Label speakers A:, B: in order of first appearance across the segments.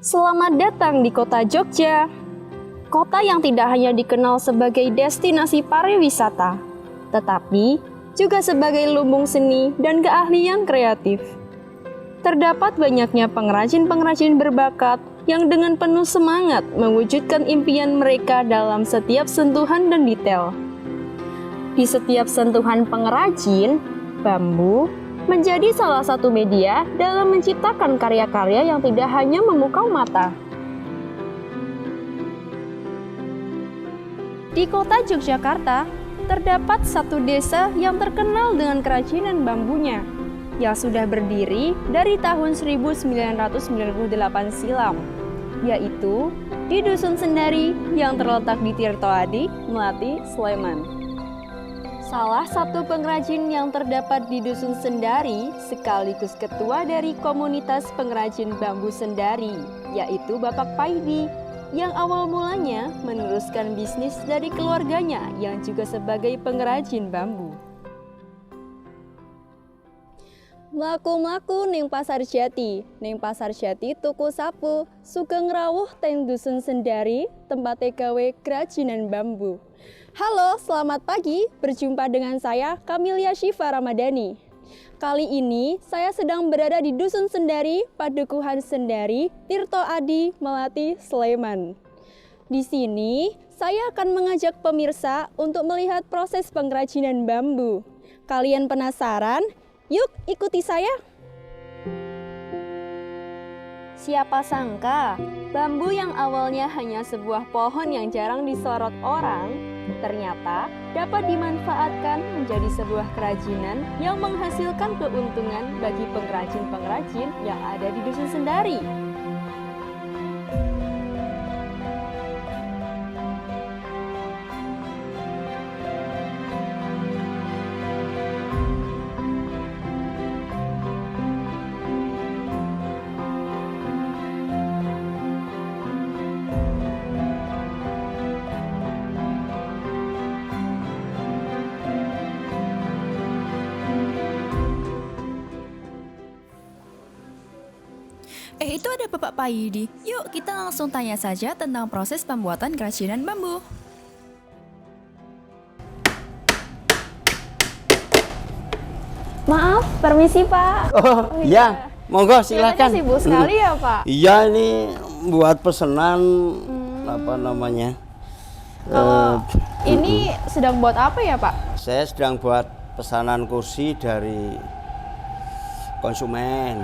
A: Selamat datang di kota Jogja. Kota yang tidak hanya dikenal sebagai destinasi pariwisata, tetapi juga sebagai lumbung seni dan keahlian kreatif. Terdapat banyaknya pengrajin-pengrajin berbakat yang dengan penuh semangat mewujudkan impian mereka dalam setiap sentuhan dan detail. Di setiap sentuhan pengrajin, bambu menjadi salah satu media dalam menciptakan karya-karya yang tidak hanya memukau mata. Di kota Yogyakarta, terdapat satu desa yang terkenal dengan kerajinan bambunya, yang sudah berdiri dari tahun 1998 silam, yaitu di Dusun Sendari yang terletak di Tirto Adi, Melati, Sleman. Salah satu pengrajin yang terdapat di Dusun Sendari sekaligus ketua dari komunitas pengrajin bambu Sendari, yaitu Bapak Paidi, yang awal mulanya meneruskan bisnis dari keluarganya yang juga sebagai pengrajin bambu. Mlaku-mlaku ning pasar jati tuku sapu, sugeng rawuh teng Dusun Sendari, tempate gawe kerajinan bambu. Halo, selamat pagi. Berjumpa dengan saya, Kamilia Syifa Ramadhani. Kali ini, saya sedang berada di Dusun Sendari, Padukuhan Sendari, Tirto Adi, Melati, Sleman. Di sini, saya akan mengajak pemirsa untuk melihat proses pengrajinan bambu. Kalian penasaran? Yuk, ikuti saya. Siapa sangka, bambu yang awalnya hanya sebuah pohon yang jarang disorot orang, ternyata dapat dimanfaatkan menjadi sebuah kerajinan yang menghasilkan keuntungan bagi pengrajin-pengrajin yang ada di Dusun Sendari.
B: Itu ada Bapak Paidi. Yuk kita langsung tanya saja tentang proses pembuatan kerajinan bambu.
A: Maaf, permisi Pak.
C: Oh iya, monggo silakan.
A: Kelihatannya sibuk sekali ya Pak.
C: Iya, ini buat pesanan apa namanya?
A: Kalau ini sedang buat apa ya Pak?
C: Saya sedang buat pesanan kursi dari konsumen.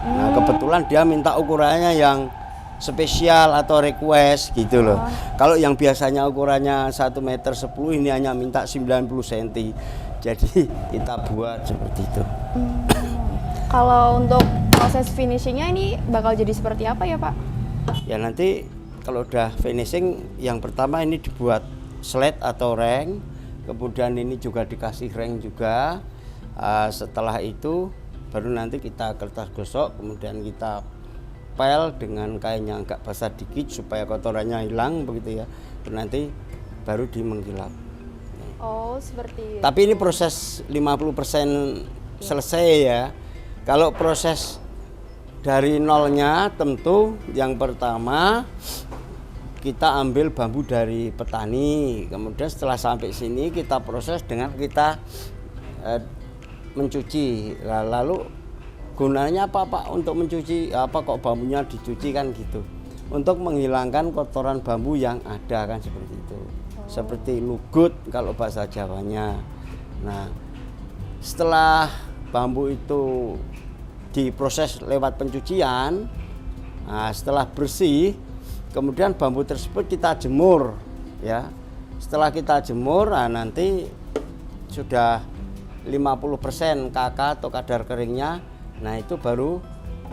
C: Nah, kebetulan dia minta ukurannya yang spesial atau request gitu loh. Kalau yang biasanya ukurannya 1,10 meter, ini hanya minta 90 cm. Jadi kita buat seperti itu.
A: Kalau untuk proses finishingnya ini bakal jadi seperti apa ya Pak?
C: Ya nanti kalau udah finishing, yang pertama ini dibuat slate atau reng, kemudian ini juga dikasih reng juga. Setelah itu baru nanti kita kertas gosok, kemudian kita pel dengan kain yang agak basah dikit supaya kotorannya hilang begitu ya. Terus nanti baru dimenggilap.
A: Oh, seperti itu.
C: Tapi ini proses 50% selesai ya. Kalau proses dari nolnya tentu yang pertama kita ambil bambu dari petani. Kemudian setelah sampai sini kita proses dengan kita mencuci. Lalu gunanya apa Pak untuk mencuci? Apa kok bambunya dicuci kan gitu? Untuk menghilangkan kotoran bambu yang ada kan seperti itu. Seperti lugut kalau bahasa Jawanya. Nah, setelah bambu itu diproses lewat pencucian, nah setelah bersih, kemudian bambu tersebut kita jemur ya. Setelah kita jemur, nah nanti sudah 50% KK atau kadar keringnya, nah itu baru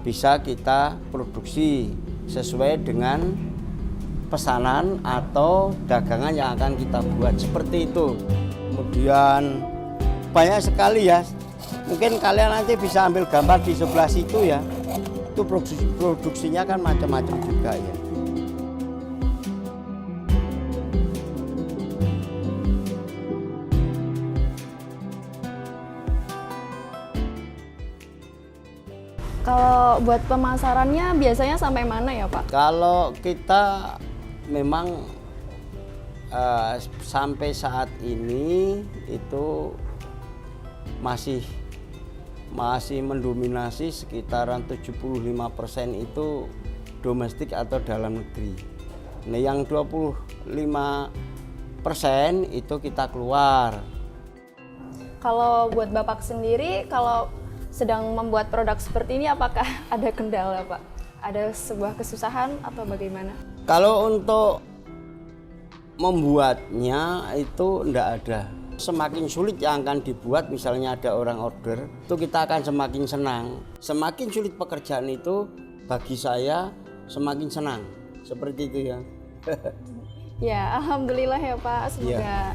C: bisa kita produksi sesuai dengan pesanan atau dagangan yang akan kita buat seperti itu. Kemudian banyak sekali ya, mungkin kalian nanti bisa ambil gambar di sebelah situ ya, itu produksinya kan macam-macam juga ya.
A: Kalau buat pemasarannya biasanya sampai mana ya Pak?
C: Kalau kita memang sampai saat ini itu masih mendominasi sekitaran 75% itu domestik atau dalam negeri. Nah, yang 25% itu kita keluar.
A: Kalau buat Bapak sendiri, kalau sedang membuat produk seperti ini, apakah ada kendala Pak? Ada sebuah kesusahan atau bagaimana?
C: Kalau untuk membuatnya itu enggak ada. Semakin sulit yang akan dibuat, misalnya ada orang order, itu kita akan semakin senang. Semakin sulit pekerjaan itu bagi saya semakin senang. Seperti itu ya.
A: Ya, alhamdulillah ya Pak. Semoga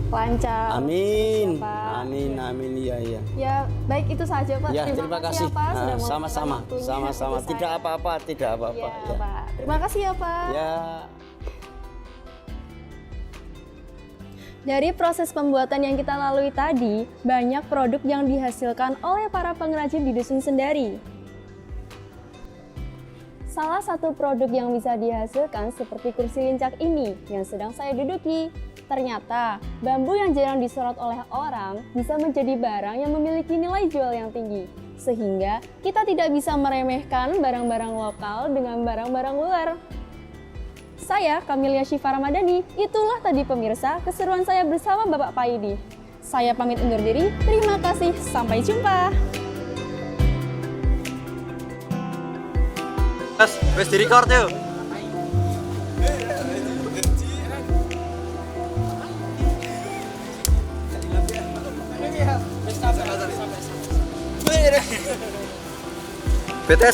A: lancar.
C: Amin.
A: Ya, Pak.
C: Amin. Iya.
A: Ya, baik itu saja Pak.
C: Ya, terima kasih.
A: Ya, Pak, sudah
C: Sama-sama.
A: meluangkan waktunya
C: Sama-sama.
A: untuk
C: Tidak
A: saya.
C: apa-apa.
A: Ya, Pak. Terima kasih ya Pak.
C: Ya.
A: Dari proses pembuatan yang kita lalui tadi, banyak produk yang dihasilkan oleh para pengrajin di Dusun Sendari. Salah satu produk yang bisa dihasilkan seperti kursi lincah ini yang sedang saya duduki. Ternyata, bambu yang jarang disorot oleh orang bisa menjadi barang yang memiliki nilai jual yang tinggi. Sehingga kita tidak bisa meremehkan barang-barang lokal dengan barang-barang luar. Saya, Kamilia Syifa Ramadhani, itulah tadi pemirsa keseruan saya bersama Bapak Paidi. Saya pamit undur diri, terima kasih, sampai jumpa.
D: Wes di record yuk.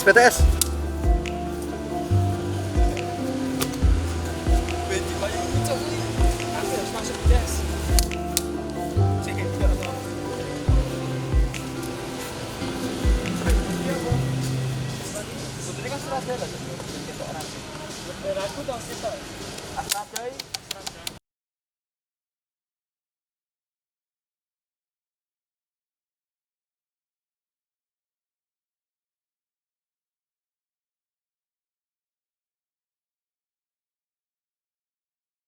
D: BTS.
E: Aku dong,